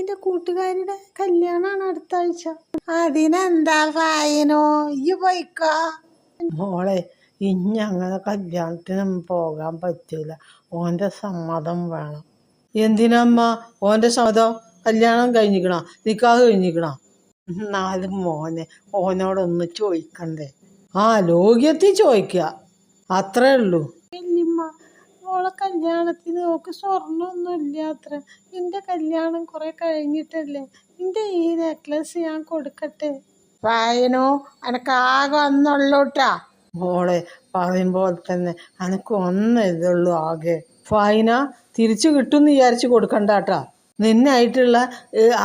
നിന്റെ കൂട്ടുകാരിയുടെ കല്യാണമാണ് അടുത്ത ആഴ്ച. അതിനെന്താ ഫൈനോ, ഈ പോയിക്കോ. മോളെ, ഇനി അങ്ങനെ കല്യാണത്തിനും പോകാൻ പറ്റില്ല. ഓൻ്റെ സമ്മതം വേണം. എന്തിനമ്മ ഓൻ്റെ സമ്മതം? കല്യാണം കഴിഞ്ഞിക്കണോ? നിക്കാഹ് കഴിഞ്ഞിക്കണോ? എന്നാലും മോനെ ഓനോടൊന്ന് ചോദിക്കണ്ടേ? ലോക്യത്തിൽ ചോദിക്കുക, അത്രേ ഉള്ളൂ. വല്യമ്മ, മോളെ കല്യാണത്തിന് നോക്ക് സ്വർണ്ണമൊന്നും ഇല്ല അത്ര. നിന്റെ കല്യാണം കുറെ കഴിഞ്ഞിട്ടല്ലേ. നിന്റെ ഈ നെക്ലസ് ഞാൻ കൊടുക്കട്ടെ? ഫൈനോ, എനക്കാകെ ഒന്നുള്ളൂട്ടാ. മോളെ പറയുമ്പോൾ തന്നെ എനക്ക് ഒന്നേ ഇതുള്ളൂ ആകെ. ഫൈന തിരിച്ചു കിട്ടുമെന്ന് വിചാരിച്ച് കൊടുക്കണ്ടാട്ടാ. നിന്നായിട്ടുള്ള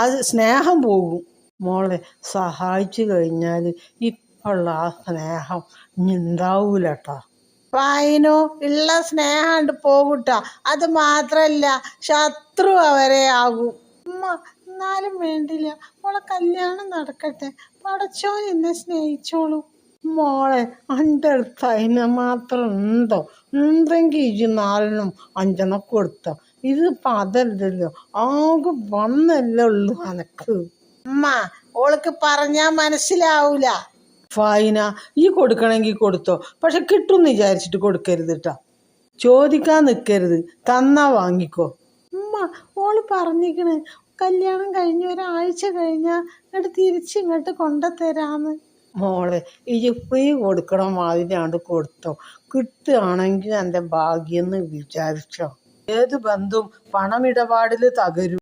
ആ സ്നേഹം പോകും. മോളെ സഹായിച്ചു കഴിഞ്ഞാൽ ഇപ്പോഴുള്ള ആ സ്നേഹം ഇനി ഉണ്ടാവൂലട്ടാ. ഫൈനോ, ഉള്ള സ്നേഹം പോകൂട്ടാ. അത് മാത്രല്ല, ശത്രു അവരെ ആകും. ഉമ്മ, എന്നാലും വേണ്ടില്ല, മോളെ കല്യാണം നടക്കട്ടെ. പടച്ചോൻ എന്നെ സ്നേഹിച്ചോളൂ. മോളെ എൻ്റെ അടുത്ത് അതിനെ മാത്രം ഉണ്ടോ? എന്തെങ്കിൽ ഇജ് 4നും 5 കൊടുത്ത. ഇതിപ്പോൾ അതല്ലല്ലോ, ആകെ വന്നല്ലേ ഉള്ളൂ എനക്ക്. ഉമ്മ, ഓൾക്ക് പറഞ്ഞാ മനസ്സിലാവൂല. ഫൈന, ഈ കൊടുക്കണമെങ്കിൽ കൊടുത്തോ, പക്ഷെ കിട്ടുമെന്ന് വിചാരിച്ചിട്ട് കൊടുക്കരുത് കേട്ടാ. ചോദിക്കാൻ നിൽക്കരുത്, തന്നാ വാങ്ങിക്കോ. ഉമ്മ, ഓള് പറഞ്ഞിക്കണ് കല്യാണം കഴിഞ്ഞ് ഒരാഴ്ച കഴിഞ്ഞാൽ ഇങ്ങോട്ട് തിരിച്ചിങ്ങോട്ട് കൊണ്ടുതരാന്ന്. മോളെ ഈ ഫ്രീ കൊടുക്കണ മാതിരിയാണ്ട് കൊടുത്തോ. കിട്ടുകയാണെങ്കിൽ എൻ്റെ ഭാഗ്യം എന്ന് വിചാരിച്ചോ. ഏത് ബന്ധവും പണമിടപാടിൽ തകരും.